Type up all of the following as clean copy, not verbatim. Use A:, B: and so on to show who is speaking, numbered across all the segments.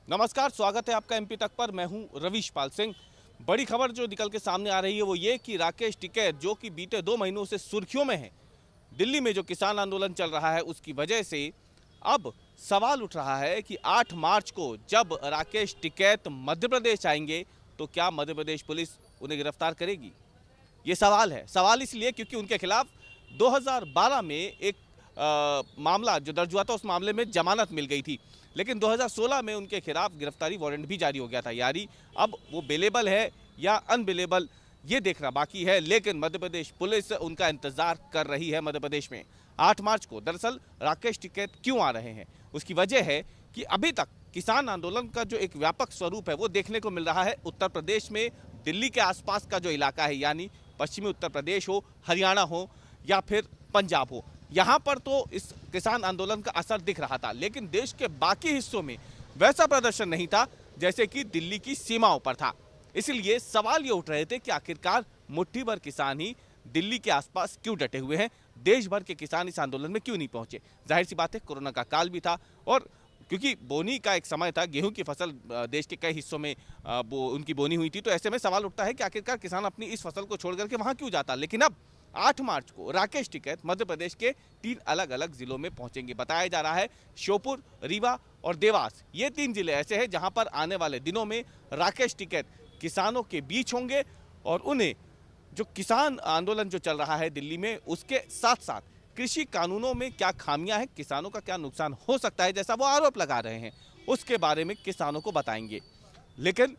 A: नमस्कार, स्वागत है आपका एमपी तक पर। मैं हूं रवीश पाल सिंह। बड़ी खबर जो निकल के सामने आ रही है वो ये कि राकेश टिकैत, जो कि बीते 2 महीनों से सुर्खियों में है, दिल्ली में जो किसान आंदोलन चल रहा है उसकी वजह से अब सवाल उठ रहा है कि 8 मार्च को जब राकेश टिकैत मध्य प्रदेश आएंगे तो क्या मध्य प्रदेश पुलिस उन्हें गिरफ्तार करेगी? ये सवाल है। सवाल इसलिए क्योंकि उनके खिलाफ 2012 में एक मामला जो दर्ज हुआ था, उस मामले में जमानत मिल गई थी, लेकिन 2016 में उनके खिलाफ गिरफ्तारी वारंट भी जारी हो गया था। यानी अब वो बेलेबल है या अनबेलेबल ये देखना बाकी है, लेकिन मध्य प्रदेश पुलिस उनका इंतजार कर रही है। मध्य प्रदेश में 8 मार्च को दरअसल राकेश टिकैत क्यों आ रहे हैं, उसकी वजह है कि अभी तक किसान आंदोलन का जो एक व्यापक स्वरूप है वो देखने को मिल रहा है उत्तर प्रदेश में। दिल्ली के आसपास का जो इलाका है, यानी पश्चिमी उत्तर प्रदेश हो, हरियाणा हो या फिर पंजाब हो, यहाँ पर तो इस किसान आंदोलन का असर दिख रहा था, लेकिन देश के बाकी हिस्सों में वैसा प्रदर्शन नहीं था जैसे कि दिल्ली की सीमाओं पर था। इसलिए सवाल ये उठ रहे थे कि आखिरकार मुट्ठी भर किसान ही दिल्ली के आसपास क्यों डटे हुए हैं, देश भर के किसान इस आंदोलन में क्यों नहीं पहुंचे। जाहिर सी बात है, कोरोना का काल भी था और क्योंकि बोनी का एक समय था, गेहूं की फसल देश के कई हिस्सों में उनकी बोनी हुई थी, तो ऐसे में सवाल उठता है कि आखिरकार किसान अपनी इस फसल को छोड़ करके वहां क्यों जाता। लेकिन अब 8 मार्च को राकेश टिकैत मध्य प्रदेश के 3 अलग अलग जिलों में पहुंचेंगे। बताया जा रहा है श्योपुर, रीवा और देवास, ये 3 जिले ऐसे हैं जहां पर आने वाले दिनों में राकेश टिकैत किसानों के बीच होंगे और उन्हें जो किसान आंदोलन जो चल रहा है दिल्ली में, उसके साथ साथ कृषि कानूनों में क्या खामियां हैं, किसानों का क्या नुकसान हो सकता है जैसा वो आरोप लगा रहे हैं, उसके बारे में किसानों को बताएंगे। लेकिन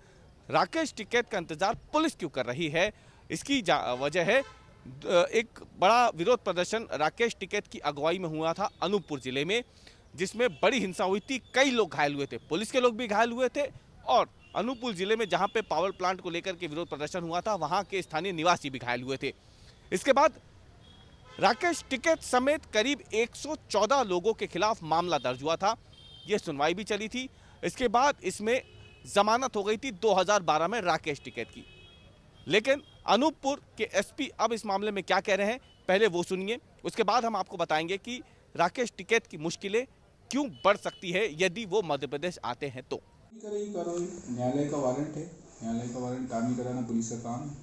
A: राकेश टिकैत का इंतजार पुलिस क्यों कर रही है, इसकी वजह है एक बड़ा विरोध प्रदर्शन राकेश टिकैत की अगुवाई में हुआ था अनूपपुर जिले में, जिसमें बड़ी हिंसा हुई थी। कई लोग घायल हुए थे, पुलिस के लोग भी घायल हुए थे और अनूपपुर जिले में जहां पे पावर प्लांट को लेकर के विरोध प्रदर्शन हुआ था, वहां के स्थानीय निवासी भी घायल हुए थे। इसके बाद राकेश टिकैत समेत करीब 114 लोगों के खिलाफ मामला दर्ज हुआ था। यह सुनवाई भी चली थी। इसके बाद इसमें जमानत हो गई थी 2012 में राकेश टिकैत की। लेकिन अनूपपुर के एसपी अब इस मामले में क्या कह रहे हैं, पहले वो सुनिए, उसके बाद हम आपको बताएंगे कि राकेश टिकैत की मुश्किलें क्यों बढ़ सकती है यदि वो मध्य प्रदेश आते हैं तो।
B: न्यायालय का वारंट है, न्यायालय का वारंट काम ही कराना पुलिस का काम है।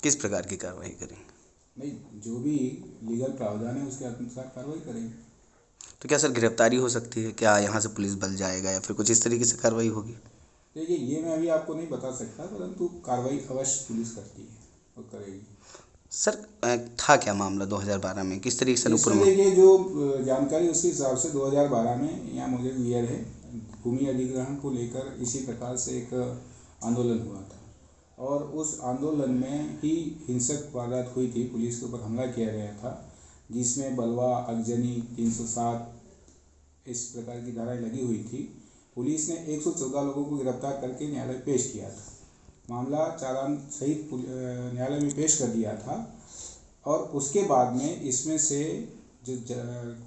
C: किस प्रकार की कार्रवाई करेंगे?
B: नहीं, जो भी लीगल प्रावधान है उसके अनुसार कार्रवाई करेंगे।
C: तो क्या सर गिरफ्तारी हो सकती है? क्या यहाँ से पुलिस बल जाएगा या फिर कुछ इस तरीके से कार्रवाई होगी?
B: देखिए, ये मैं अभी आपको नहीं बता सकता, परंतु कार्रवाई अवश्य पुलिस करती है और करेगी।
C: सर था क्या मामला 2012 में, किस तरीके से अनूपपुर में?
B: देखिए, जो जानकारी उसके हिसाब से 2012 में यहाँ मुझे क्लियर है, भूमि अधिग्रहण को लेकर इसी प्रकार से एक आंदोलन हुआ था और उस आंदोलन में ही हिंसक वारदात हुई थी, पुलिस के ऊपर हमला किया गया था, जिसमें बलवा, अगजनी, 307 इस प्रकार की धाराएं लगी हुई थी। पुलिस ने 114 लोगों को गिरफ्तार करके न्यायालय पेश किया था। मामला चालान सहित न्यायालय में पेश कर दिया था और उसके बाद में इसमें से जो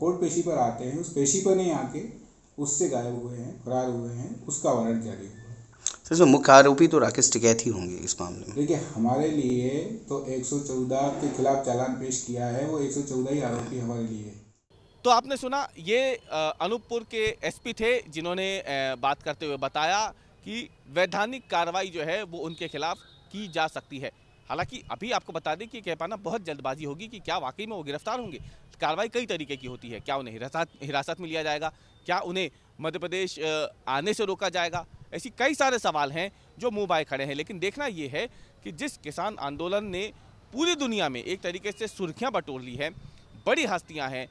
B: कोर्ट पेशी पर आते हैं, उस पेशी पर नहीं आके उससे गायब हुए हैं, फरार हुए हैं, उसका वारंट जारी हुआ।
C: सर जो मुख्य आरोपी तो राकेश टिकैत ही होंगे इस मामले में?
B: देखिए, हमारे लिए तो 114 के खिलाफ चालान पेश किया है, वो 114 ही आरोपी हमारे लिए।
A: तो आपने सुना, ये अनूपपुर के एसपी थे जिन्होंने बात करते हुए बताया कि वैधानिक कार्रवाई जो है वो उनके खिलाफ की जा सकती है। हालांकि अभी आपको बता दें कि कह पाना बहुत जल्दबाजी होगी कि क्या वाकई में वो गिरफ्तार होंगे। कार्रवाई कई तरीके की होती है, क्या उन्हें हिरासत में लिया जाएगा, क्या उन्हें मध्य प्रदेश आने से रोका जाएगा, ऐसी कई सारे सवाल हैं जो मुंह बाए खड़े हैं। लेकिन देखना ये है कि जिस किसान आंदोलन ने पूरी दुनिया में एक तरीके से सुर्खियाँ बटोर ली है, बड़ी हस्तियाँ हैं,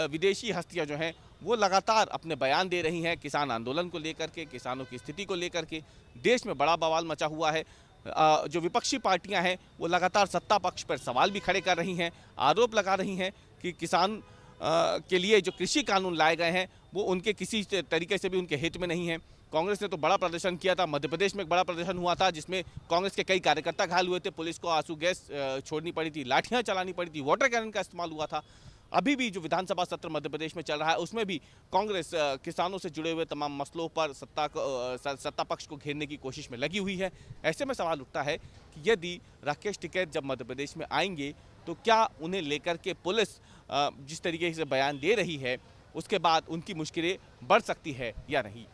A: विदेशी हस्तियाँ जो हैं वो लगातार अपने बयान दे रही हैं किसान आंदोलन को लेकर के, किसानों की स्थिति को लेकर के। देश में बड़ा बवाल मचा हुआ है। जो विपक्षी पार्टियां हैं वो लगातार सत्ता पक्ष पर सवाल भी खड़े कर रही हैं, आरोप लगा रही हैं कि किसान के लिए जो कृषि कानून लाए गए हैं वो उनके किसी तरीके से भी उनके हित में नहीं है। कांग्रेस ने तो बड़ा प्रदर्शन किया था, मध्य प्रदेश में एक बड़ा प्रदर्शन हुआ था जिसमें कांग्रेस के कई कार्यकर्ता घायल हुए थे, पुलिस को आंसू गैस छोड़नी पड़ी थी, लाठियां चलानी पड़ी थी, वाटर कैनन का इस्तेमाल हुआ था। अभी भी जो विधानसभा सत्र मध्य प्रदेश में चल रहा है उसमें भी कांग्रेस किसानों से जुड़े हुए तमाम मसलों पर सत्ता पक्ष को घेरने की कोशिश में लगी हुई है। ऐसे में सवाल उठता है कि यदि राकेश टिकैत जब मध्य प्रदेश में आएंगे तो क्या उन्हें लेकर के पुलिस जिस तरीके से बयान दे रही है उसके बाद उनकी मुश्किलें बढ़ सकती है या नहीं।